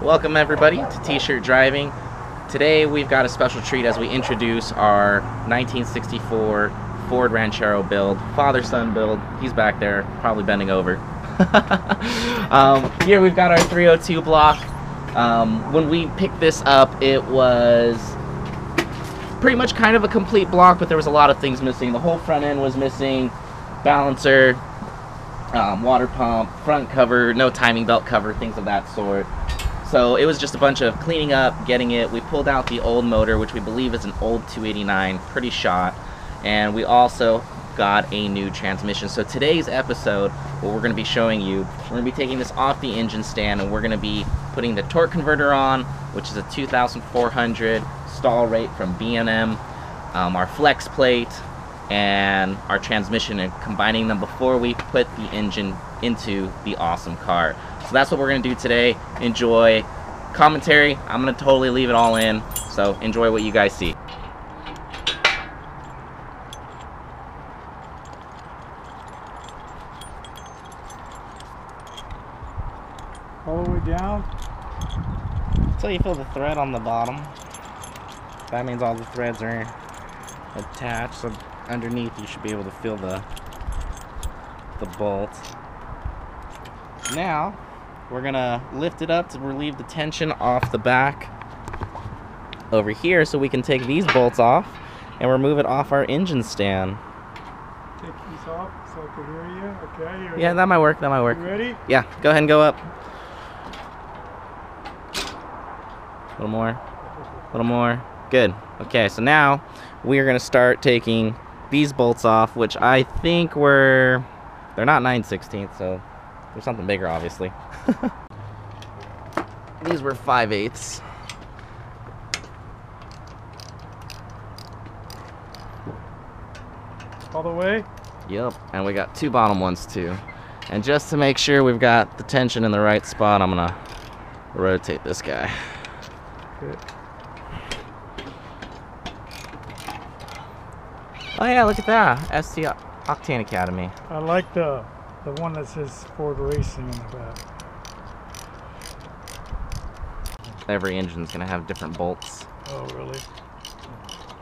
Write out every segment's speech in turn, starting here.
Welcome everybody to T-Shirt Driving. Today we've got a special treat as we introduce our 1964 Ford Ranchero build, father-son build. He's back there, probably bending over. Here we've got our 302 block. When we picked this up, it was pretty much kind of a complete block, but there was a lot of things missing. The whole front end was missing, balancer, water pump, front cover, no timing belt cover, things of that sort. So it was just a bunch of cleaning up, getting it. We pulled out the old motor, which we believe is an old 289, pretty shot. And we also got a new transmission. So today's episode, what we're going to be showing you, we're going to be taking this off the engine stand and we're going to be putting the torque converter on, which is a 2,400 stall rate from B&M, our flex plate, and our transmission, and combining them before we put the engine into the awesome car. So that's what we're going to do today. Enjoy. Commentary, I'm going to totally leave it all in, so enjoy what you guys see. All the way down? Until you feel the thread on the bottom. That means all the threads are attached, so underneath you should be able to feel the bolt. Now we're gonna lift it up to relieve the tension off the back over here so we can take these bolts off and remove it off our engine stand. Take these off so I can hear you. Okay. Here Yeah, that might work. That might work. You ready? Yeah, go ahead and go up. A little more. A little more. Good. Okay, so now we are gonna start taking these bolts off, which I think they're not 9/16, so there's something bigger, obviously. These were 5/8. All the way? Yep, and we got two bottom ones too. And just to make sure we've got the tension in the right spot, I'm gonna rotate this guy. Good. Oh yeah, look at that. ST Octane Academy. I like the one that says Ford Racing in the back. Every engine's gonna have different bolts. Oh, really?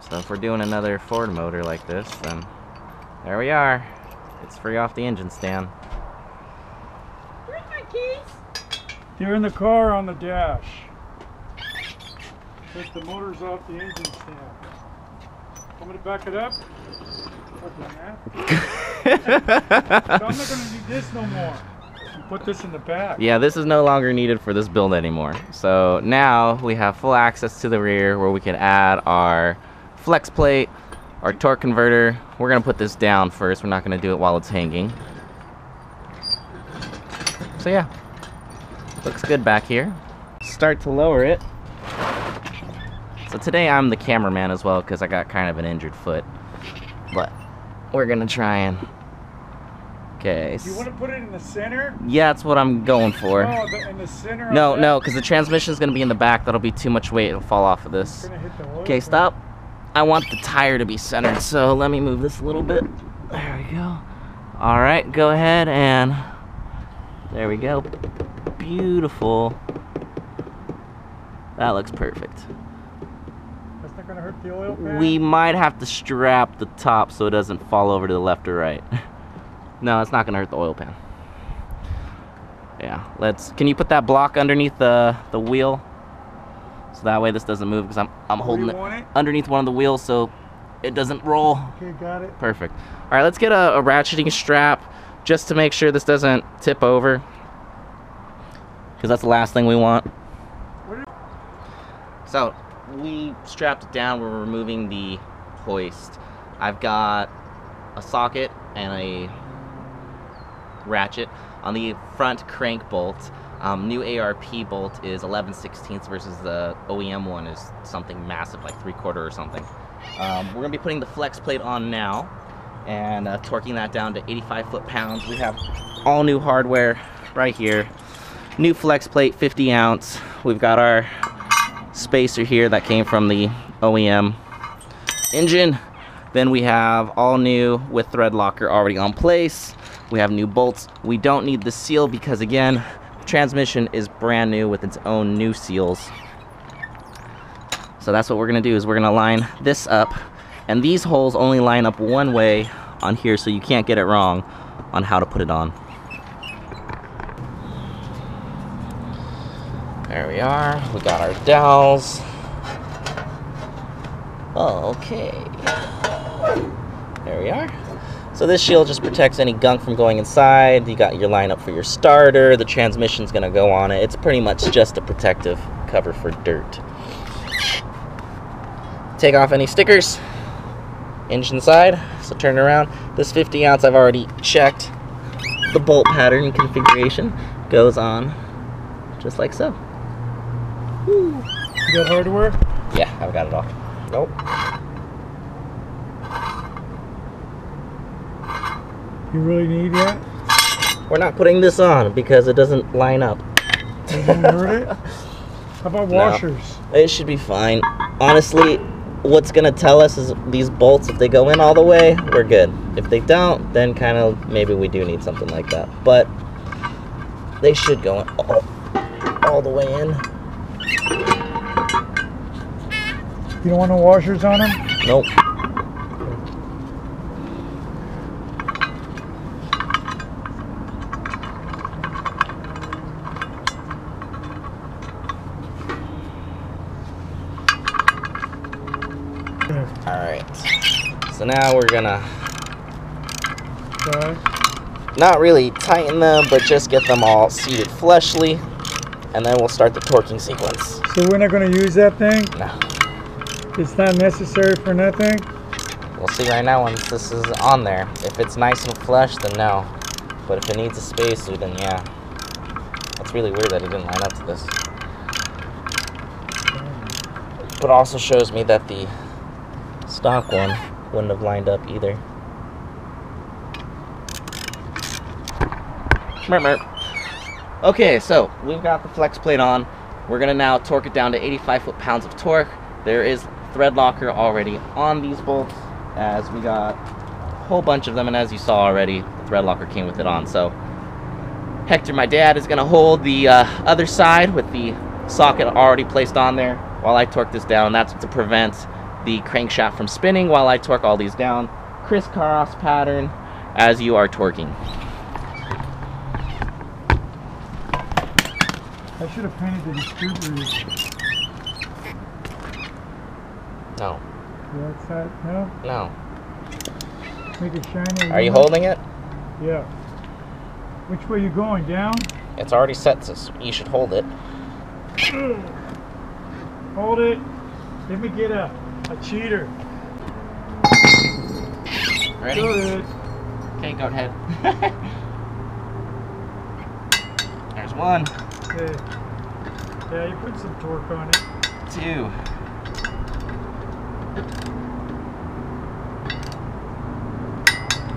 So if we're doing another Ford motor like this, then there we are. It's free off the engine stand. Where's my keys? You're in the car on the dash. Take the motors off the engine stand. Want me to back it up? So I'm not going to need this no more. You put this in the back. Yeah, this is no longer needed for this build anymore. So now we have full access to the rear where we can add our flex plate, our torque converter. We're going to put this down first. We're not going to do it while it's hanging. So yeah, looks good back here. Start to lower it. So today I'm the cameraman as well because I got kind of an injured foot. But we're going to try and... Okay. Do you want to put it in the center? Yeah, that's what I'm going for. Oh, in the center? No, because the transmission's going to be in the back. That'll be too much weight. It'll fall off of this. Okay, stop. I want the tire to be centered, so let me move this a little bit. There we go. All right, go ahead and... There we go. Beautiful. That looks perfect. That's not going to hurt the oil pan? We might have to strap the top so it doesn't fall over to the left or right. No, it's not going to hurt the oil pan. Yeah, can you put that block underneath the wheel? So that way this doesn't move, because I'm holding it underneath one of the wheels so it doesn't roll. Okay, got it. Perfect. All right, let's get a ratcheting strap just to make sure this doesn't tip over, because that's the last thing we want. So we strapped it down. We're removing the hoist. I've got a socket and a ratchet on the front crank bolt. New ARP bolt is 11/16 versus the OEM one is something massive, like 3/4 or something. We're gonna be putting the flex plate on now and torquing that down to 85 foot-pounds. We have all new hardware right here. New flex plate, 50 ounce. We've got our spacer here that came from the OEM engine. Then we have all new with thread locker already on place. We have new bolts. We don't need the seal because, again, transmission is brand new with its own new seals. So that's what we're gonna do, is we're gonna line this up, and these holes only line up one way on here, so you can't get it wrong on how to put it on. There we are, we got our dowels. Okay, there we are. So this shield just protects any gunk from going inside. You got your lineup for your starter. The transmission's gonna go on it. It's pretty much just a protective cover for dirt. Take off any stickers. Engine side, so turn it around. This 50 ounce I've already checked. The bolt pattern configuration goes on just like so. You got hardware? Yeah, I've got it all. Nope. You really need that? We're not putting this on because it doesn't line up. Doesn't hurt it? How about washers? No, it should be fine. Honestly, what's gonna tell us is these bolts, if they go in all the way, we're good. If they don't, then kind of maybe we do need something like that. But they should go in all the way in. You don't want no washers on them? Nope. Alright, so now we're gonna not really tighten them, but just get them all seated fleshly, and then we'll start the torquing sequence. So we're not going to use that thing? No. It's not necessary for nothing? We'll see right now once this is on there. If it's nice and flush, then no. But if it needs a spacer, then yeah. It's really weird that it didn't line up to this. But also shows me that the stock one wouldn't have lined up either. Okay, so we've got the flex plate on. We're gonna now torque it down to 85 foot-pounds of torque. There is thread locker already on these bolts, as we got a whole bunch of them, and as you saw already, the thread locker came with it on. So Hector, my dad, is gonna hold the other side with the socket already placed on there while I torque this down. That's to prevent the crankshaft from spinning while I torque all these down. Crisscross pattern as you are torquing. I should have painted the distributors. No. The outside? No? No. Make it shiny. Are you holding it? Yeah. Which way you going? Down? It's already set, so you should hold it. Hold it. Let me get a cheater. Ready? Good. Okay, go ahead. There's one. Okay. Yeah, you put some torque on it. 2.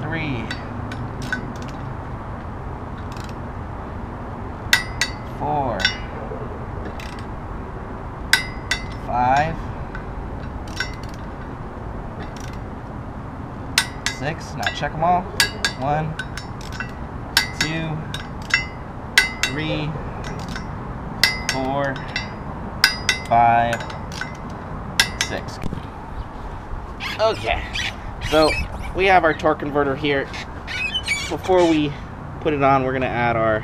3. 4. 5. 6. Now check them all. 1, 2, 3, 4, 5, 6. Okay, so we have our torque converter here. Before we put it on, we're gonna add our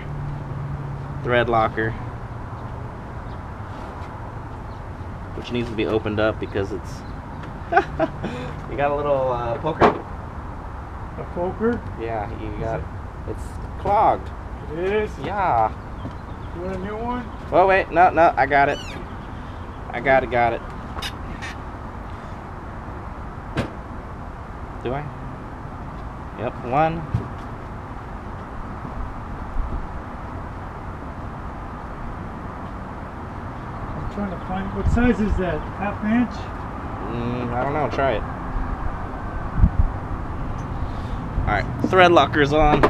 thread locker, which needs to be opened up because it's you got a little poker. A poker? Yeah, you got it's clogged. It is? Yeah. You want a new one? Oh wait, no, I got it. I got it. Do I? Yep, 1. I'm trying to find, what size is that? Half inch? I don't know, try it. Alright, thread locker's on.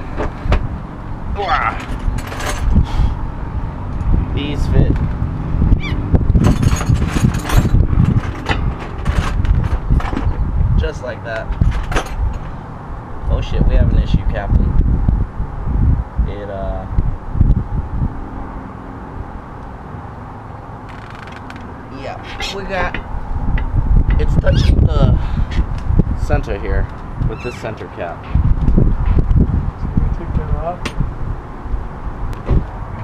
These fit. Just like that. Oh shit, we have an issue, Captain. Yeah, we got, it's touching the center here with this center cap. So we take that off.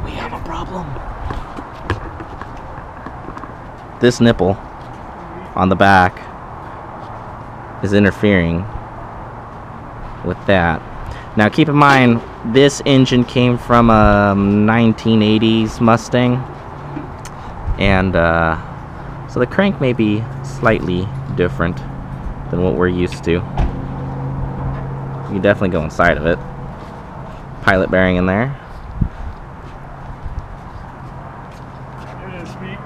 We have a problem. This nipple on the back is interfering with that. Now keep in mind, this engine came from a 1980s Mustang, and so the crank may be slightly different than what we're used to. You can definitely go inside of it. Pilot bearing in there. It is me.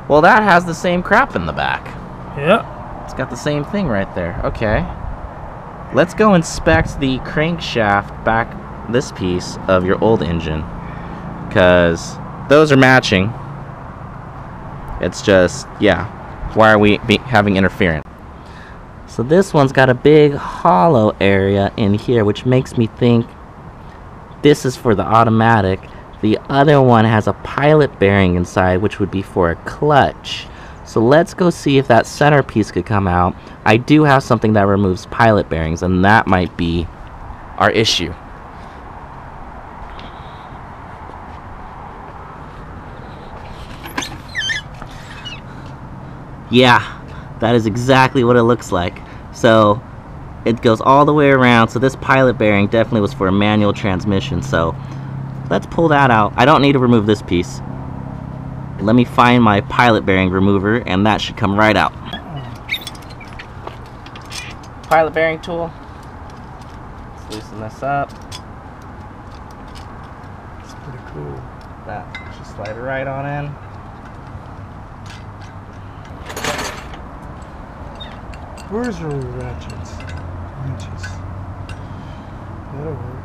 Well, that has the same crap in the back. Yeah. It's got the same thing right there. Okay. Let's go inspect the crankshaft back, this piece of your old engine, because those are matching. It's just, yeah, why are we having interference? So this one's got a big hollow area in here, which makes me think this is for the automatic. The other one has a pilot bearing inside, which would be for a clutch. So let's go see if that centerpiece could come out. I do have something that removes pilot bearings, and that might be our issue. Yeah, that is exactly what it looks like. So it goes all the way around. So this pilot bearing definitely was for a manual transmission. So let's pull that out. I don't need to remove this piece. Let me find my pilot bearing remover, and that should come right out. Pilot bearing tool. Let's loosen this up. It's pretty cool. That should slide right on in. Where's your ratchets? Wrenches. That'll work.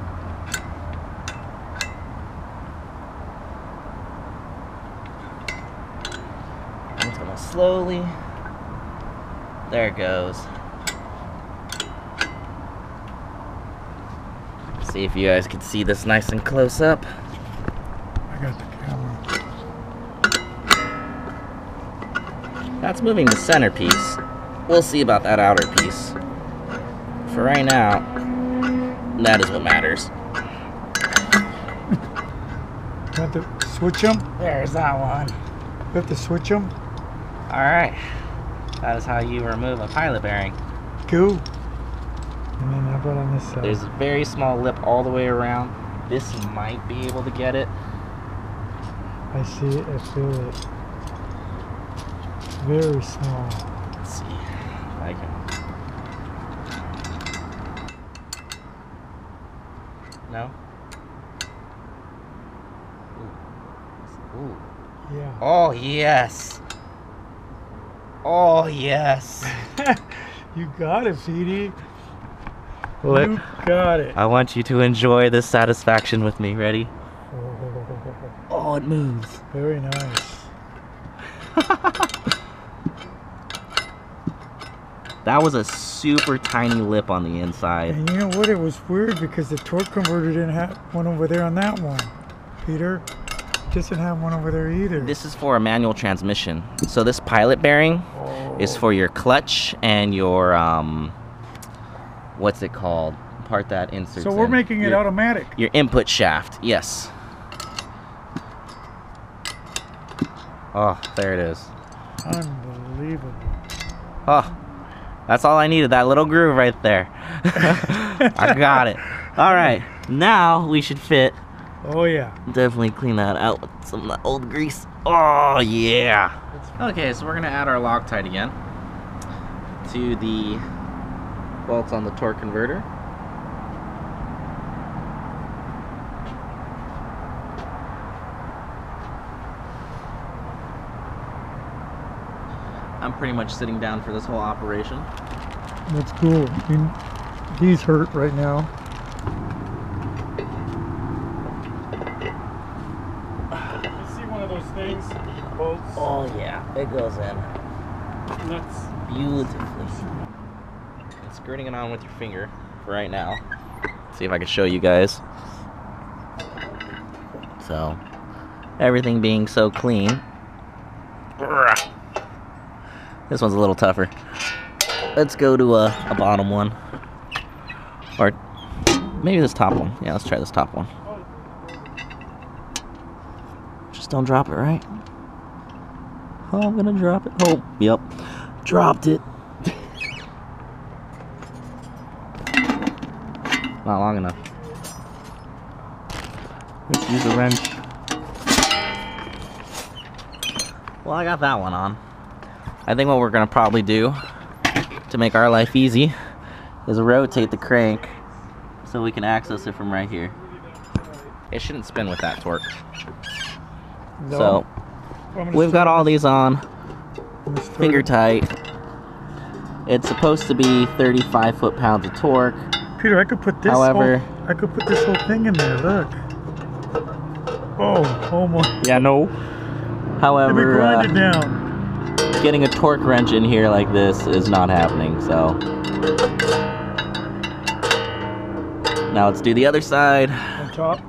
I'm just gonna slowly. There it goes. See if you guys can see this nice and close up. I got the camera. That's moving the centerpiece. We'll see about that outer piece. For right now, that is what matters. You have to switch them? There's that one. You have to switch them? Alright. That is how you remove a pilot bearing. Go. And then how about on this side? There's a very small lip all the way around. This might be able to get it. I see it, I feel it. Very small. Let's see if I can. No? Ooh. Ooh. Yeah. Oh, yes. Oh, yes. You got it, Petey. What? You got it. I want you to enjoy this satisfaction with me. Ready? Oh, Oh, it moves. very nice. That was a super tiny lip on the inside. And you know what? It was weird because the torque converter didn't have one over there on that one. Peter, it doesn't have one over there either. This is for a manual transmission. So this pilot bearing is for your clutch and your what's it called? Part that inserts. So we're in. making it automatic. Your input shaft, yes. Oh, there it is. Unbelievable. Oh, that's all I needed, that little groove right there. I got it. All right, now we should fit. Oh yeah. Definitely clean that out with some of that old grease. Oh, yeah. Okay, so we're gonna add our Loctite again to the bolts on the torque converter. I'm pretty much sitting down for this whole operation. That's cool. He's hurt right now. You see one of those things? Bolts. Oh yeah, it goes in Nuts. beautifully. And skirting it on with your finger for right now. See if I can show you guys. So, everything being so clean. This one's a little tougher. Let's go to a bottom one. Or maybe this top one. Yeah, let's try this top one. Just don't drop it, right? Oh, I'm gonna drop it. Oh, yep. Dropped it. Not long enough. Let's use a wrench. Well, I got that one on. I think what we're gonna probably do to make our life easy is rotate the crank so we can access it from right here. It shouldn't spin with that torque. No. So we've got all these on, finger tight. It's supposed to be 35 foot-pounds of torque. Peter, I could put this. However, I could put this whole thing in there. Look. Oh my. yeah, no. Let me grind However, it down. getting a torque wrench in here like this is not happening. So now let's do the other side. On top.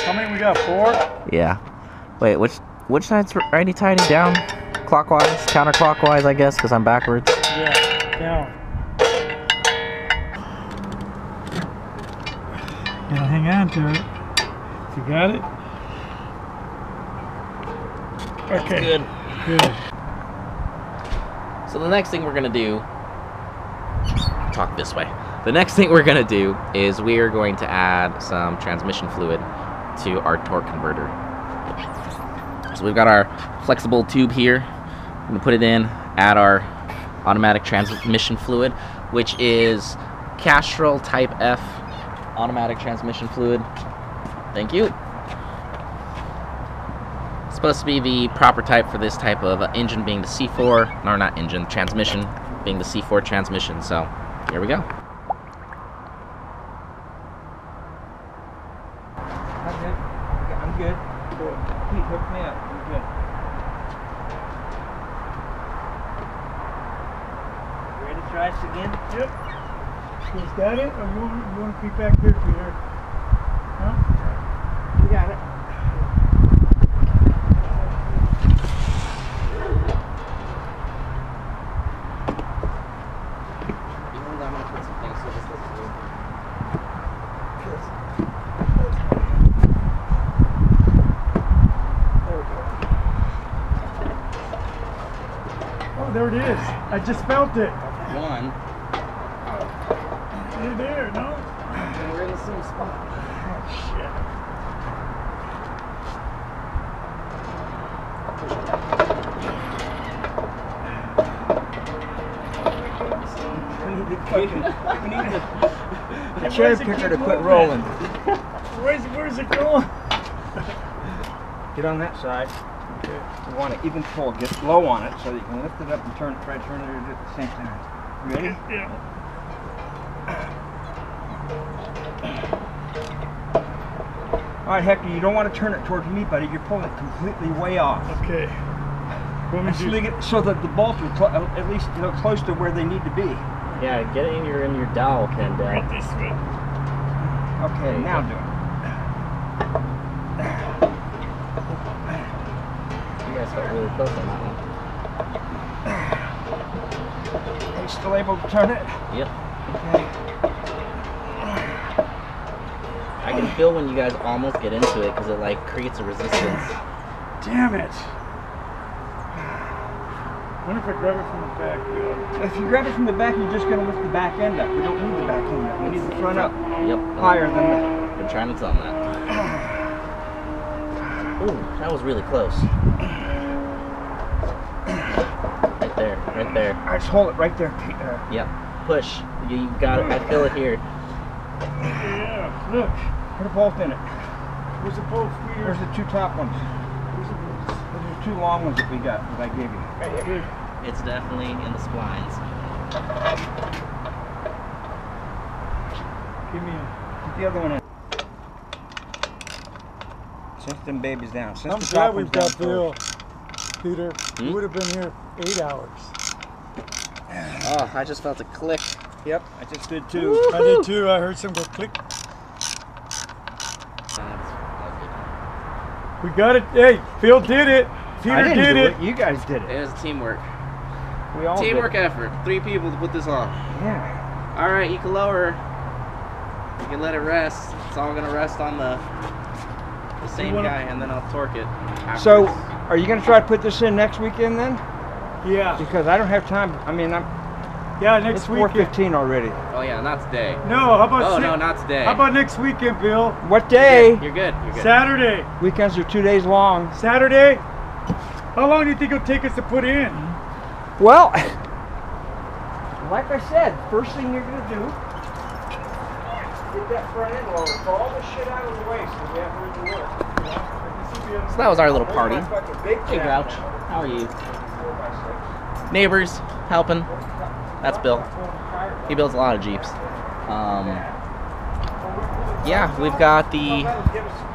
How many we got? 4? Yeah. Wait, which side's righty tighty down? Clockwise, counterclockwise, I guess, because I'm backwards. Yeah, down. Gotta hang on to it. You got it? Okay. Good. Good. So the next thing we're gonna do, talk this way. The next thing we're gonna do is we are going to add some transmission fluid to our torque converter. So we've got our flexible tube here. I'm gonna put it in, add our automatic transmission fluid, which is Castrol Type F automatic transmission fluid. Thank you. It's supposed to be the proper type for this type of engine, being the C4, or not engine, transmission, being the C4 transmission. So here we go. I'm good. Pete, hook me up. I'm good. Ready to try this again? Yep. Is that it? Or you want to be back here, Peter? Huh? You got it. I'm gonna put some things so this doesn't move. Oh, there it is. I just felt it. One, You're there, no? and we're in the same spot. Oh, shit. We need the cherry picker to quit rolling. Where's it going? Get on that side. Okay. You want to even pull, get low on it so that you can lift it up and try to turn it at the same time. You ready? Yeah. All right, Hector, you don't want to turn it towards me, buddy. You're pulling it completely way off. Okay. What And we do? so that the bolts are at least close to where they need to be. Yeah, get in your dowel pin down. Right this way. Okay, now do it. You guys got really close on that one. Are you still able to turn it? Yep. Okay. I can feel when you guys almost get into it because it like creates a resistance. Damn it. I wonder if I grab it from the back. If you grab it from the back, you're just going to lift the back end up. We don't need the back end up. We need the front up Yep. higher than the... Been trying to tell them that. Ooh, that was really close. Right there, right there. All right, just hold it right there. Yep. Push. You got it. I feel it here. Yeah, look. Put a bolt in it. Where's the bolt, Peter? There's the two top ones. Where's the bolts? Those are two long ones that we got, that I gave you. Right here. It's definitely in the splines. Give me a... Put the other one in. Since them babies down. Since I'm the glad top we've one's down got Bill, Peter. Hmm? We would have been here 8 hours. Oh, I just felt a click. Yep, I just did too. I did too. I heard some go click. We got it. Hey, Phil did it. Peter I didn't did do it. it. You guys did it. It was teamwork. We all Teamwork did it. effort. 3 people to put this on. Yeah. All right, you can lower her. You can let it rest. It's all gonna rest on the same guy, and then I'll torque it. So, afterwards. are you going to try to put this in next weekend then? Yeah. Because I don't have time. I mean, Yeah, it's next weekend. 4:15 already. Oh yeah, not today. No, how about Oh no, not today. How about next weekend, Bill? What day? You're good. You're good. Saturday. Weekends are 2 days long. Saturday? How long do you think it'll take us to put in? Well, like I said, first thing you're going to do, get that front end lower, throw all this shit out of the way so we have room to work. So that was our little party. My fucking big Hey jack Grouch, now. how are you? 4x6. Neighbors helping. That's Bill. He builds a lot of Jeeps. Yeah, we've got the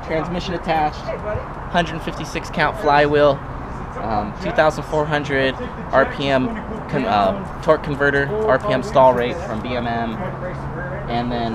transmission attached, 156 count flywheel, 2,400 RPM torque converter, RPM stall rate from BMM, and then